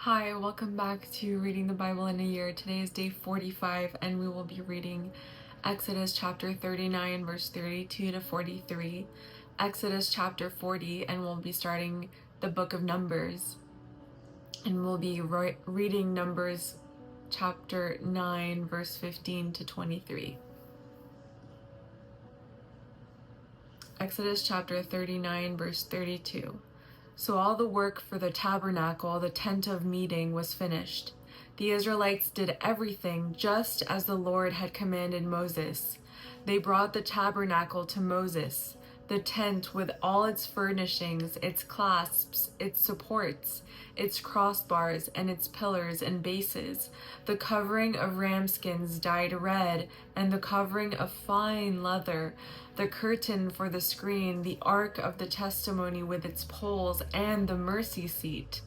Hi, welcome back to Reading the Bible in a Year. Today is day 45, and we will be reading Exodus chapter 39, verse 32 to 43, Exodus chapter 40, and we'll be starting the book of Numbers. And we'll be reading Numbers chapter 9, verse 15 to 23. Exodus chapter 39, verse 32. So all the work for the tabernacle, the tent of meeting, was finished. The Israelites did everything just as the Lord had commanded Moses. They brought the tabernacle to Moses, the tent with all its furnishings, its clasps, its supports, its crossbars, and its pillars and bases, the covering of ram skins dyed red, and the covering of fine leather, the curtain for the screen, the ark of the testimony with its poles, and the mercy seat,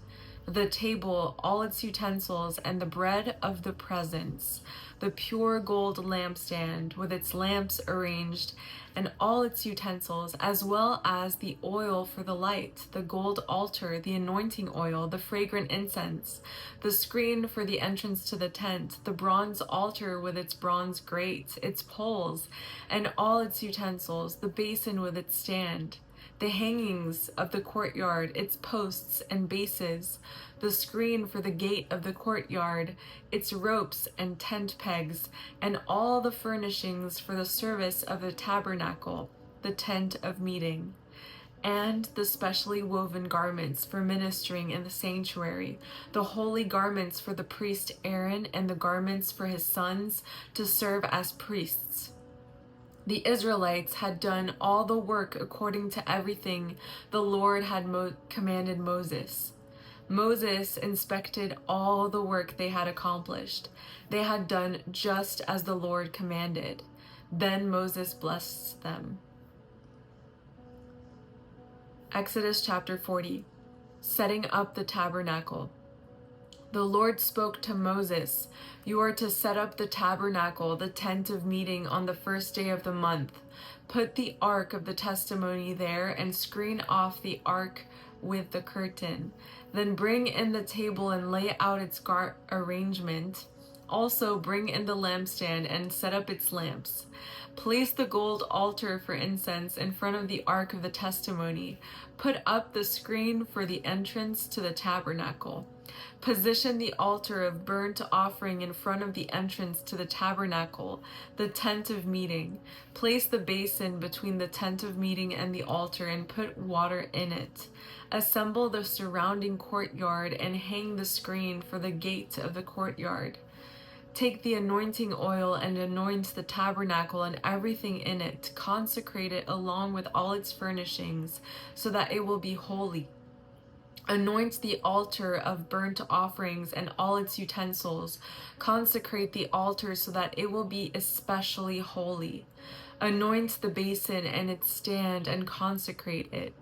the table, all its utensils, and the bread of the presence, the pure gold lampstand with its lamps arranged, and all its utensils, as well as the oil for the light, the gold altar, the anointing oil, the fragrant incense, the screen for the entrance to the tent, the bronze altar with its bronze grate, its poles, and all its utensils, the basin with its stand, the hangings of the courtyard, its posts and bases, the screen for the gate of the courtyard, its ropes and tent pegs, and all the furnishings for the service of the tabernacle, the tent of meeting, and the specially woven garments for ministering in the sanctuary, the holy garments for the priest Aaron, and the garments for his sons to serve as priests. The Israelites had done all the work according to everything the Lord had commanded Moses. Moses inspected all the work they had accomplished. They had done just as the Lord commanded. Then Moses blessed them. Exodus chapter 40, setting up the tabernacle. The Lord spoke to Moses, "You are to set up the tabernacle, the tent of meeting, on the first day of the month. Put the ark of the testimony there and screen off the ark with the curtain. Then bring in the table and lay out its arrangement. Also bring in the lampstand and set up its lamps. Place the gold altar for incense in front of the ark of the testimony. Put up the screen for the entrance to the tabernacle. Position the altar of burnt offering in front of the entrance to the tabernacle, the tent of meeting. Place the basin between the tent of meeting and the altar and put water in it. Assemble the surrounding courtyard and hang the screen for the gate of the courtyard. Take the anointing oil and anoint the tabernacle and everything in it. Consecrate it along with all its furnishings, so that it will be holy. Anoint the altar of burnt offerings and all its utensils. Consecrate the altar so that it will be especially holy. Anoint the basin and its stand and consecrate it.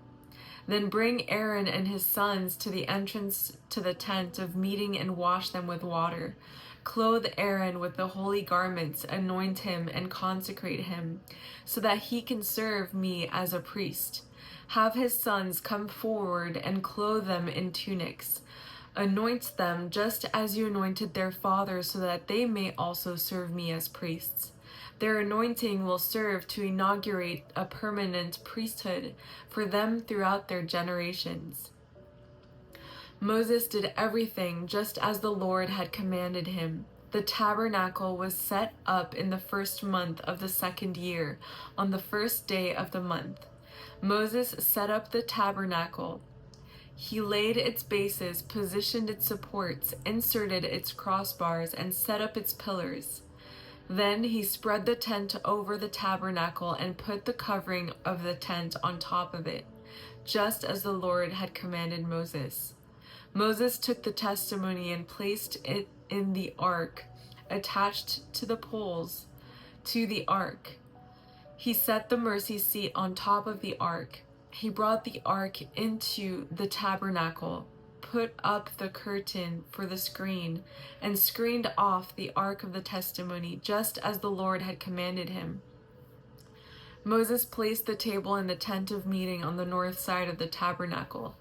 Then bring Aaron and his sons to the entrance to the tent of meeting and wash them with water. Clothe Aaron with the holy garments, anoint him and consecrate him, so that he can serve me as a priest. Have his sons come forward and clothe them in tunics. Anoint them just as you anointed their father, so that they may also serve me as priests. Their anointing will serve to inaugurate a permanent priesthood for them throughout their generations." Moses did everything just as the Lord had commanded him. The tabernacle was set up in the first month of the second year, on the first day of the month. Moses set up the tabernacle. He laid its bases, positioned its supports, inserted its crossbars, and set up its pillars. Then he spread the tent over the tabernacle and put the covering of the tent on top of it, just as the Lord had commanded Moses. Moses took the testimony and placed it in the ark, attached to the poles to the ark. He set the mercy seat on top of the ark. He brought the ark into the tabernacle, put up the curtain for the screen, and screened off the ark of the testimony, just as the Lord had commanded him. Moses placed the table in the tent of meeting on the north side of the tabernacle,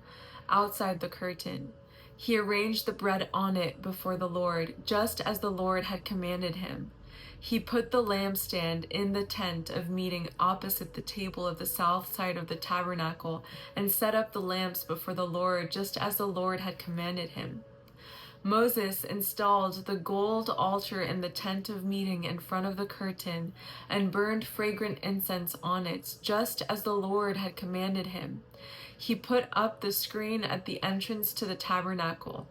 outside the curtain. He arranged the bread on it before the Lord, just as the Lord had commanded him. He put the lampstand in the tent of meeting opposite the table of the south side of the tabernacle, and set up the lamps before the Lord, just as the Lord had commanded him. Moses installed the gold altar in the tent of meeting in front of the curtain, and burned fragrant incense on it, just as the Lord had commanded him. He put up the screen at the entrance to the tabernacle.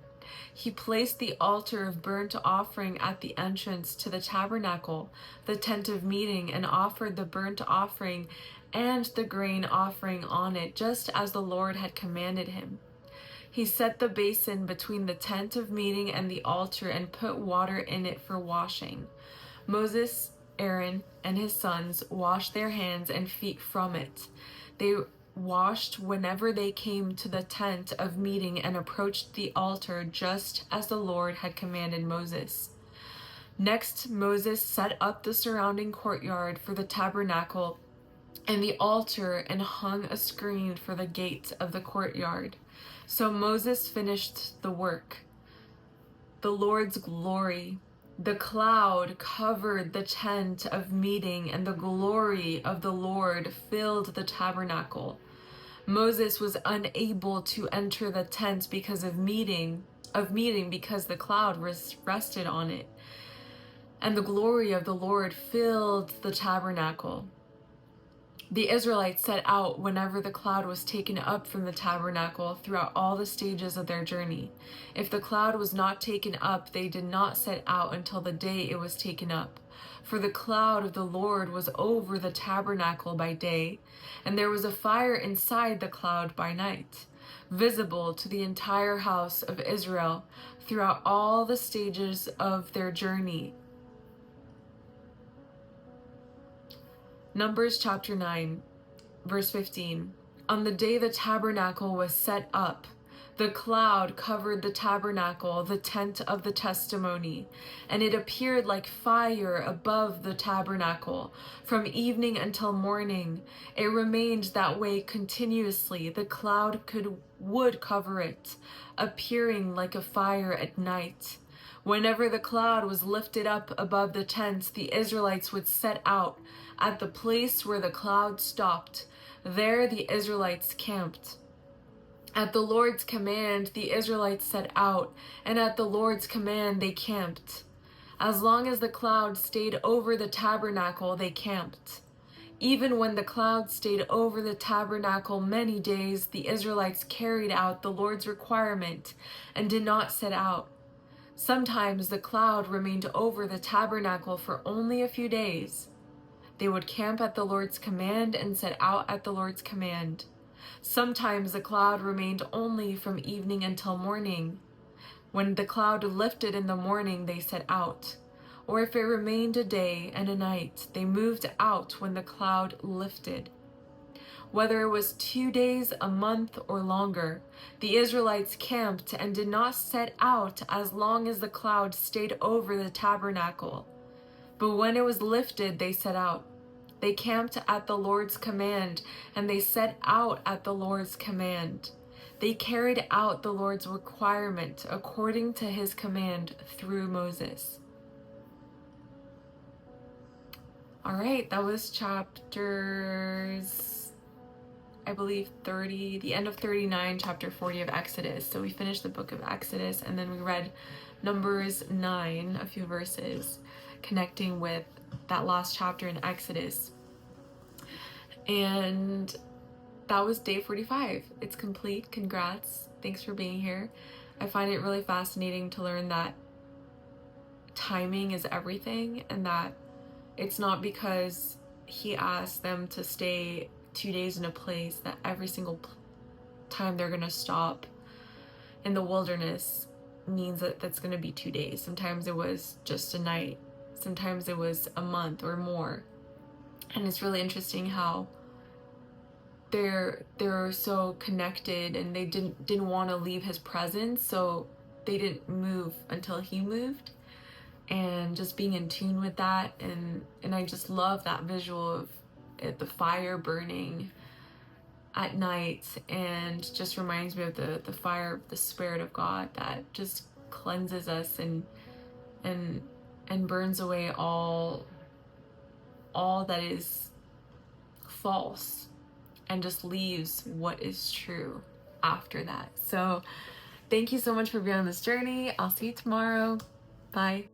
He placed the altar of burnt offering at the entrance to the tabernacle, the tent of meeting, and offered the burnt offering and the grain offering on it, just as the Lord had commanded him. He set the basin between the tent of meeting and the altar and put water in it for washing. Moses, Aaron, and his sons washed their hands and feet from it. They washed whenever they came to the tent of meeting and approached the altar, just as the Lord had commanded Moses. Next, Moses set up the surrounding courtyard for the tabernacle and the altar and hung a screen for the gate of the courtyard. So Moses finished the work. The Lord's glory. The cloud covered the tent of meeting, and the glory of the Lord filled the tabernacle. Moses was unable to enter the tent because of meeting because the cloud rested on it, and the glory of the Lord filled the tabernacle. The Israelites set out whenever the cloud was taken up from the tabernacle throughout all the stages of their journey. If the cloud was not taken up, they did not set out until the day it was taken up. For the cloud of the Lord was over the tabernacle by day, and there was a fire inside the cloud by night, visible to the entire house of Israel throughout all the stages of their journey. Numbers chapter 9, verse 15. On the day the tabernacle was set up, the cloud covered the tabernacle, the tent of the testimony, and it appeared like fire above the tabernacle. From evening until morning, it remained that way continuously. The cloud would cover it, appearing like a fire at night. Whenever the cloud was lifted up above the tent, the Israelites would set out. At the place where the cloud stopped, there the Israelites camped. At the Lord's command, the Israelites set out, and at the Lord's command they camped. As long as the cloud stayed over the tabernacle, they camped. Even when the cloud stayed over the tabernacle many days, the Israelites carried out the Lord's requirement and did not set out. Sometimes the cloud remained over the tabernacle for only a few days. They would camp at the Lord's command and set out at the Lord's command. Sometimes the cloud remained only from evening until morning. When the cloud lifted in the morning, they set out. Or if it remained a day and a night, they moved out when the cloud lifted. Whether it was 2 days, a month, or longer, the Israelites camped and did not set out as long as the cloud stayed over the tabernacle. But when it was lifted, they set out. They camped at the Lord's command, and they set out at the Lord's command. They carried out the Lord's requirement according to his command through Moses. All right, that was chapters, I believe 30, the end of 39, chapter 40 of Exodus. So we finished the book of Exodus, and then we read Numbers 9, a few verses, connecting with that last chapter in Exodus. And that was day 45. It's complete. Congrats. Thanks for being here. I find it really fascinating to learn that timing is everything, and that it's not because he asked them to stay 2 days in a place that every single time they're going to stop in the wilderness means that that's going to be 2 days. Sometimes it was just a night. Sometimes it was a month or more. And it's really interesting how they're so connected, and they didn't want to leave his presence, so they didn't move until he moved. And just being in tune with that, and I just love that visual of it, the fire burning at night, and just reminds me of the fire of the Spirit of God that just cleanses us and burns away all that is false and just leaves what is true after that. So thank you so much for being on this journey. I'll see you tomorrow. Bye.